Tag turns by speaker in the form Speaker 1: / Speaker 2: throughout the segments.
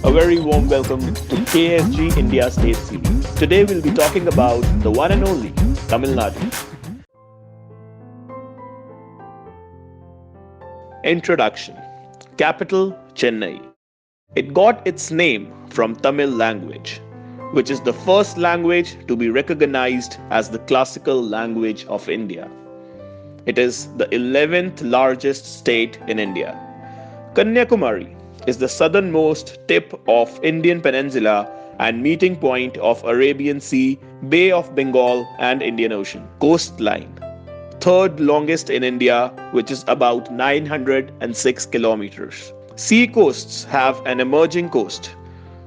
Speaker 1: A very warm welcome to KSG India State Series. Today we'll be talking about the one and only Tamil Nadu. Introduction. Capital Chennai. It got its name from Tamil language, which is the first language to be recognized as the classical language of India. It is the 11th largest state in India. Kanyakumari is the southernmost tip of Indian peninsula and meeting point of Arabian Sea, Bay of Bengal and Indian Ocean. Coastline. Third longest in India, which is about 906 kilometers. Sea coasts have an emerging coast,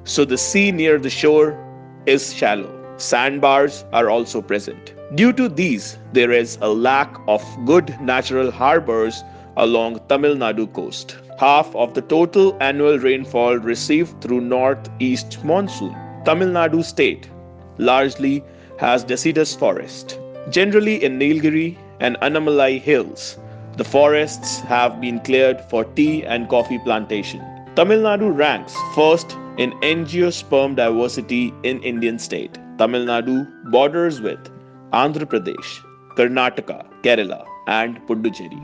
Speaker 1: so the sea near the shore is shallow. Sandbars are also present. Due to these, there is a lack of good natural harbors along Tamil Nadu coast. Half of the total annual rainfall received through northeast monsoon. Tamil Nadu state largely has deciduous forest. Generally in Nilgiri and Annamalai hills, the forests have been cleared for tea and coffee plantation. Tamil Nadu ranks first in angiosperm diversity in Indian state. Tamil Nadu borders with Andhra Pradesh, Karnataka, Kerala and Puducherry.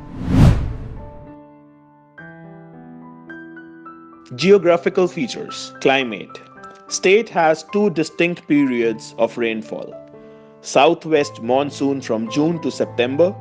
Speaker 1: Geographical features. Climate. State has two distinct periods of rainfall. Southwest monsoon from June to September,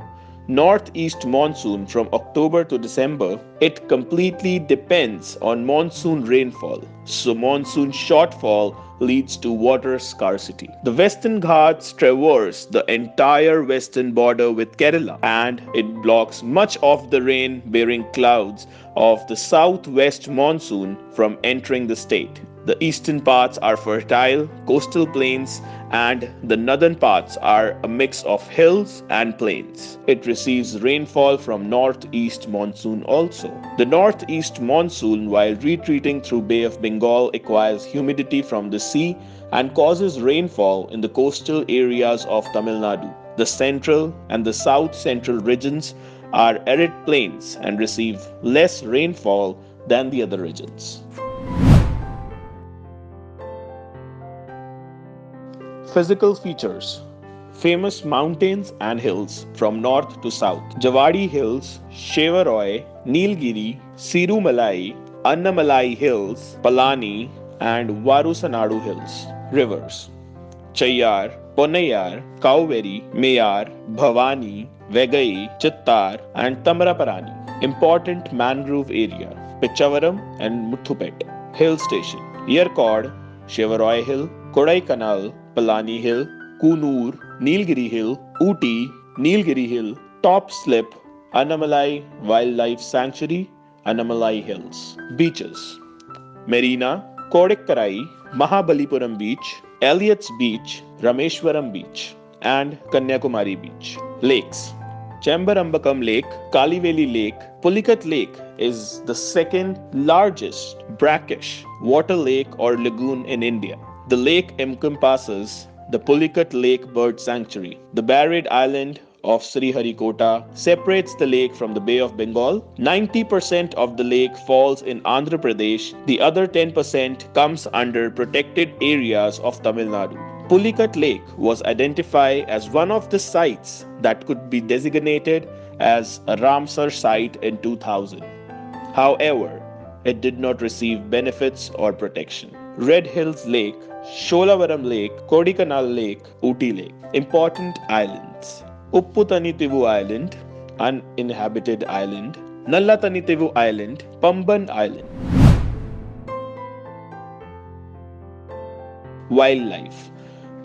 Speaker 1: northeast monsoon from October to December. It completely depends on monsoon rainfall, so monsoon shortfall leads to water scarcity. The Western Ghats traverse the entire western border with Kerala and it blocks much of the rain-bearing clouds of the southwest monsoon from entering the state. The eastern parts are fertile, coastal plains, and the northern parts are a mix of hills and plains. It receives rainfall from northeast monsoon also. The northeast monsoon, while retreating through Bay of Bengal, acquires humidity from the sea and causes rainfall in the coastal areas of Tamil Nadu. The central and the south central regions are arid plains and receive less rainfall than the other regions. Physical features. Famous mountains and hills from north to south. Javadi Hills, Shevaroy, Nilgiri, Sirumalai, Annamalai Hills, Palani and Varusanadu Hills. Rivers. Chayyar, Ponnayyar, Kauveri, Mayar, Bhavani, Vegai, Chittar and Tamaraparani. Important mangrove area. Pichavaram and Muthupet. Hill station. Yerkod, Shevaroy Hill, Kodaikanal, Palani Hill, Kunur, Nilgiri Hill, Ooty, Nilgiri Hill, Top Slip, Annamalai Wildlife Sanctuary, Annamalai Hills. Beaches. Marina, Kodikkarai, Mahabalipuram Beach, Elliott's Beach, Rameshwaram Beach, and Kanyakumari Beach. Lakes. Chambarambakam Lake, Kaliveli Lake, Pulikat Lake is the second largest brackish water lake or lagoon in India. The lake encompasses the Pulikat Lake Bird Sanctuary. The barrier island of Sriharikota separates the lake from the Bay of Bengal. 90% of the lake falls in Andhra Pradesh. The other 10% comes under protected areas of Tamil Nadu. Pulikat Lake was identified as one of the sites that could be designated as a Ramsar site in 2000. However, it did not receive benefits or protection. Red Hills Lake, Sholavaram Lake, Kodaikanal Lake, Ooty Lake. Important islands. Upputanitivu Island, uninhabited island. Nallatanitivu Island, Pamban Island. Wildlife.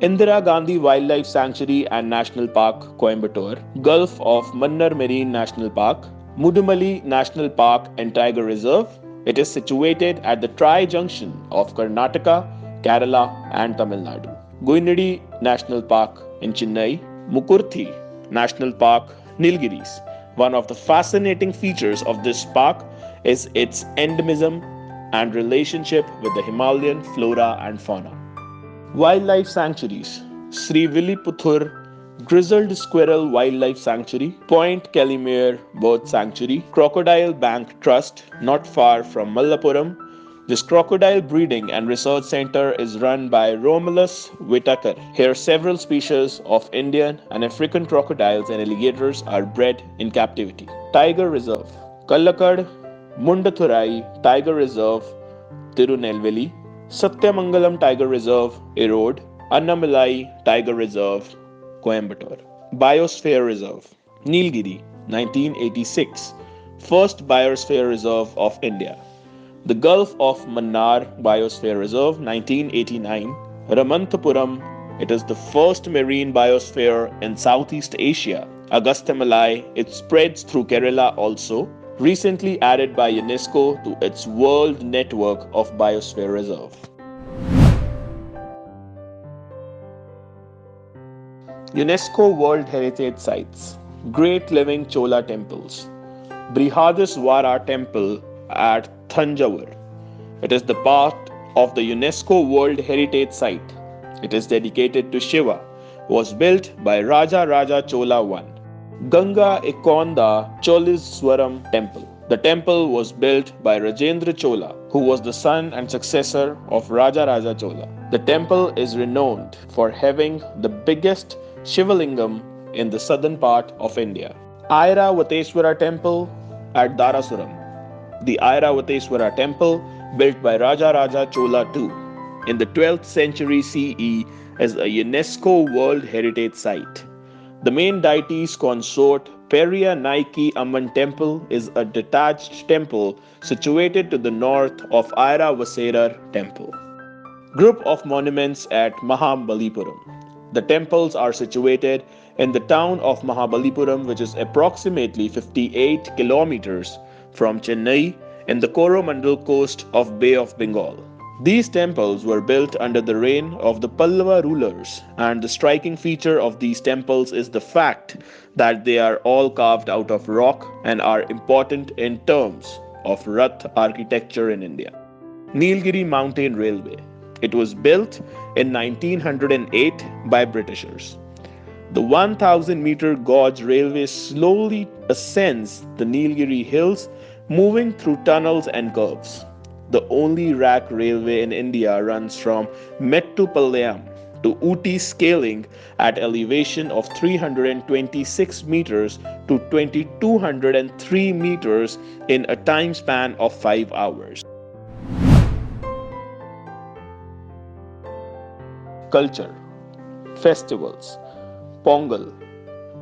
Speaker 1: Indira Gandhi Wildlife Sanctuary and National Park, Coimbatore. Gulf of Mannar Marine National Park. Mudumali National Park and Tiger Reserve. It is situated at the tri-junction of Karnataka, Kerala and Tamil Nadu. Guinadi National Park in Chennai. Mukurthi National Park, Nilgiris. One of the fascinating features of this park is its endemism and relationship with the Himalayan flora and fauna. Wildlife sanctuaries. Sri Viliputhur Grizzled Squirrel Wildlife Sanctuary, Point Calimere Bird Sanctuary, Crocodile Bank Trust, not far from Mallapuram, This crocodile breeding and research center is run by Romulus Whitaker. Here, several species of Indian and African crocodiles and alligators are bred in captivity. Tiger Reserve Kallakad Mundathurai Tiger Reserve, Tirunelveli, Satyamangalam Tiger Reserve, Erode, Annamalai Tiger Reserve, Coimbatore. Biosphere Reserve Nilgiri, 1986, first Biosphere Reserve of India. The Gulf of Mannar Biosphere Reserve, 1989. Ramanthapuram, it is the first marine biosphere in Southeast Asia. Augustamalai, it spreads through Kerala also, recently added by UNESCO to its world network of Biosphere Reserve. UNESCO World Heritage Sites. Great Living Chola Temples. Brihadiswara Temple at Thanjavur. It is the part of the UNESCO World Heritage Site. It is dedicated to Shiva. Was built by Raja Chola I. Ganga Ikonda Choleswaram Temple. The temple was built by Rajendra Chola, who was the son and successor of Raja Chola. The temple is renowned for having the biggest Shivalingam in the southern part of India. Airavateswara Temple at Darasuram. The Airavateswara Temple, built by Raja Chola II in the 12th century CE, is a UNESCO World Heritage Site. The main deity's consort, Periya Naiki Amman Temple, is a detached temple situated to the north of Airavateswara Temple. Group of monuments at Mahabalipuram. The temples are situated in the town of Mahabalipuram, which is approximately 58 kilometers from Chennai in the Coromandel coast of Bay of Bengal. These temples were built under the reign of the Pallava rulers, and the striking feature of these temples is the fact that they are all carved out of rock and are important in terms of Rath architecture in India. Nilgiri Mountain Railway. It was built in 1908 by Britishers. The 1,000-meter gauge railway slowly ascends the Nilgiri hills, moving through tunnels and curves. The only rack railway in India runs from Mettupalayam to Ooty, scaling at elevation of 326 meters to 2,203 meters in a time span of 5 hours. Culture. Festivals. Pongal.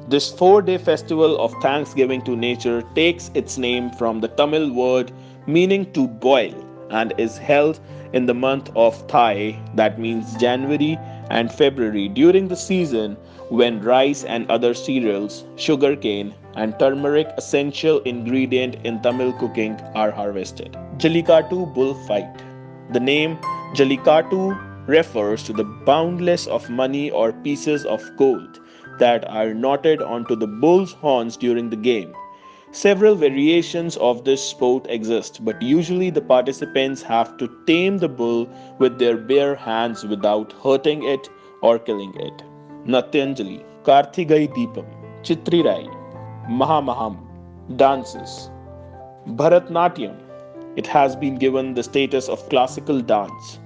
Speaker 1: This 4-day festival of thanksgiving to nature takes its name from the Tamil word meaning to boil and is held in the month of Thai, that means January and February, during the season when rice and other cereals, sugarcane, and turmeric, essential ingredient in Tamil cooking, are harvested. Jallikattu Bullfight. The name Jallikattu refers to the boundless of money or pieces of gold that are knotted onto the bull's horns during the game. Several variations of this sport exist, but usually the participants have to tame the bull with their bare hands without hurting it or killing it. Natyanjali, Karthigai Deepam, Chitrirai, Mahamaham, dances. Bharatnatyam. It has been given the status of classical dance.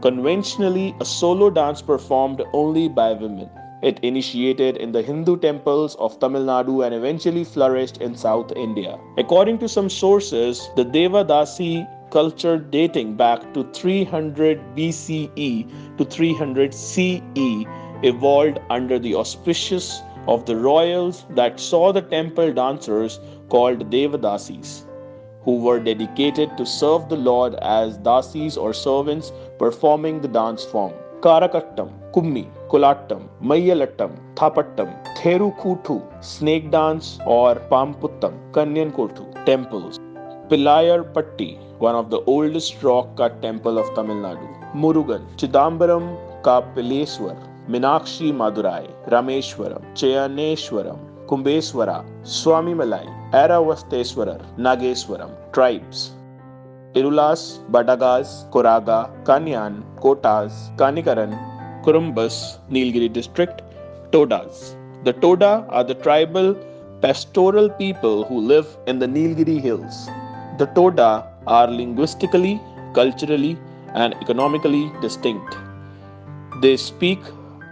Speaker 1: Conventionally, a solo dance performed only by women. It initiated in the Hindu temples of Tamil Nadu and eventually flourished in South India. According to some sources, the Devadasi culture dating back to 300 BCE to 300 CE evolved under the auspices of the royals that saw the temple dancers called Devadasis, who were dedicated to serve the Lord as dasis or servants performing the dance form. Karakattam, Kummi, Kulattam, Mayyalattam, Thapattam, Therukuthu, Snake Dance or Pamputtam, Kanyankothu, temples. Pilayar Patti, one of the oldest rock cut temple of Tamil Nadu. Murugan, Chidambaram Kapileswar, Minakshi Madurai, Rameshwaram, Chayaneshwaram, Kumbeswara, Swami Malai, Airavasteswarar, Nageswaram. Tribes. Irulas, Badagas, Koraga, Kanyan, Kotas, Kanikaran, Kurumbas, Nilgiri district, Todas. The Toda are the tribal pastoral people who live in the Nilgiri hills. The Toda are linguistically, culturally and economically distinct. They speak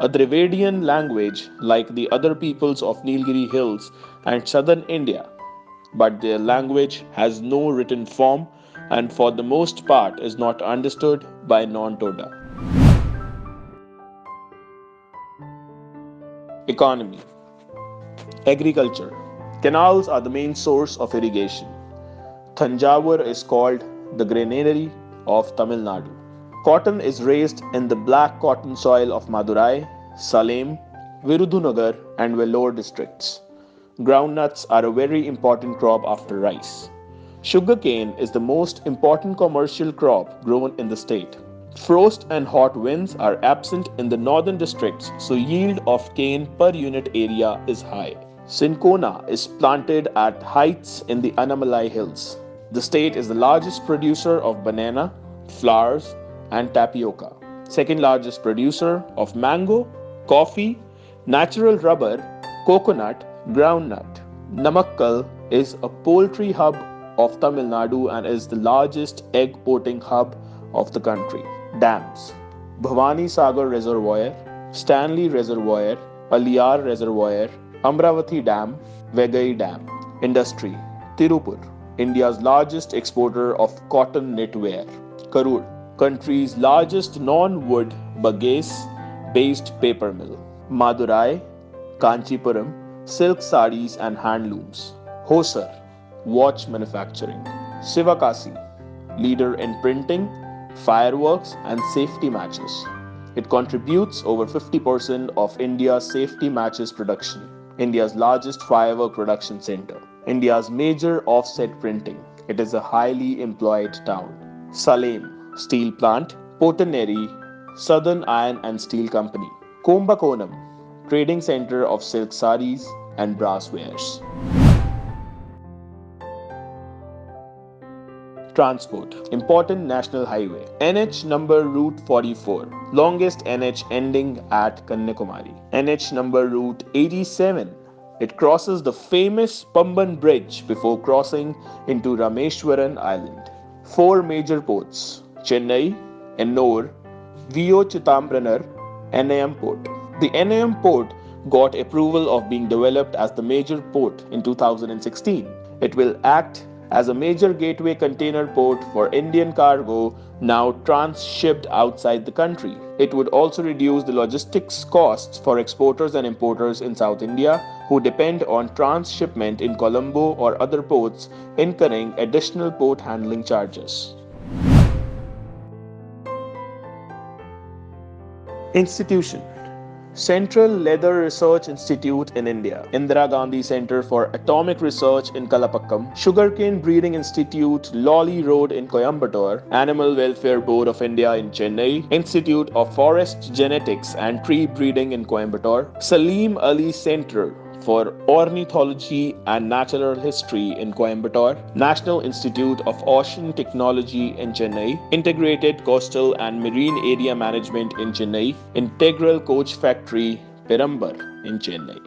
Speaker 1: a Dravidian language like the other peoples of Nilgiri Hills and southern India, but their language has no written form and for the most part is not understood by non-Toda. Economy. Agriculture. Canals are the main source of irrigation. Thanjavur is called the granary of Tamil Nadu. Cotton is raised in the black cotton soil of Madurai, Salem, Virudhunagar and Vellore districts. Groundnuts are a very important crop after rice. Sugarcane is the most important commercial crop grown in the state. Frost and hot winds are absent in the northern districts, so yield of cane per unit area is high. Cinchona is planted at heights in the Annamalai Hills. The state is the largest producer of banana, flowers, and tapioca. Second largest producer of mango, coffee, natural rubber, coconut, groundnut. Namakkal is a poultry hub of Tamil Nadu and is the largest egg porting hub of the country. Dams. Bhavani Sagar Reservoir, Stanley Reservoir, Aliyar Reservoir, Amravati Dam, Vegai Dam. Industry. Tirupur, India's largest exporter of cotton knitwear. Karur, country's largest non-wood bagasse-based paper mill. Madurai, Kanchipuram, silk sarees and handlooms. Hosar, watch manufacturing. Sivakasi, leader in printing, fireworks and safety matches. It contributes over 50% of India's safety matches production. India's largest firework production center. India's major offset printing. It is a highly employed town. Salem, steel plant. Potaneri, Southern Iron and Steel Company. Kumbakonam, trading center of silk sarees and brasswares. Transport. Important national highway. NH number Route 44. Longest NH ending at Kanyakumari. NH number Route 87. It crosses the famous Pamban Bridge before crossing into Rameshwaran Island. 4 major ports. Chennai, Ennore, VO Chittambranar, NAM Port. The NAM Port got approval of being developed as the major port in 2016. It will act as a major gateway container port for Indian cargo now transshipped outside the country. It would also reduce the logistics costs for exporters and importers in South India who depend on transshipment in Colombo or other ports, incurring additional port handling charges. Institution. Central Leather Research Institute in India, Indira Gandhi Center for Atomic Research in Kalapakkam, Sugarcane Breeding Institute, Lawley Road in Coimbatore, Animal Welfare Board of India in Chennai, Institute of Forest Genetics and Tree Breeding in Coimbatore, Salim Ali Center for Ornithology and Natural History in Coimbatore, National Institute of Ocean Technology in Chennai, Integrated Coastal and Marine Area Management in Chennai, Integral Coach Factory, Perambar in Chennai.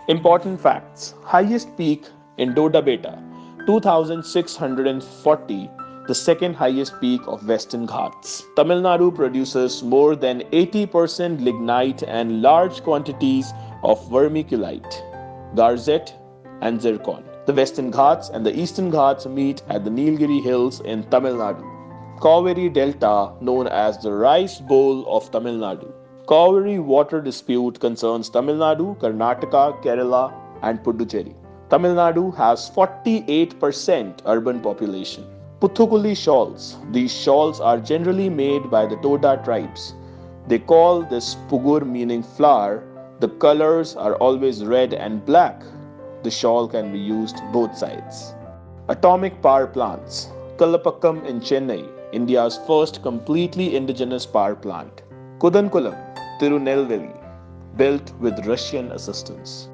Speaker 1: Important facts. Highest peak in Doda Beta, 2640, the second highest peak of Western Ghats. Tamil Nadu produces more than 80% lignite and large quantities of vermiculite, garzette and zircon. The Western Ghats and the Eastern Ghats meet at the Nilgiri Hills in Tamil Nadu. Kaveri Delta, known as the Rice Bowl of Tamil Nadu. Kaveri water dispute concerns Tamil Nadu, Karnataka, Kerala and Puducherry. Tamil Nadu has 48% urban population. Puthukuli shawls. These shawls are generally made by the Toda tribes. They call this pugur meaning flower. The colors are always red and black. The shawl can be used both sides. Atomic power plants. Kalapakkam in Chennai, India's first completely indigenous power plant. Kudankulam, Tirunelveli, built with Russian assistance.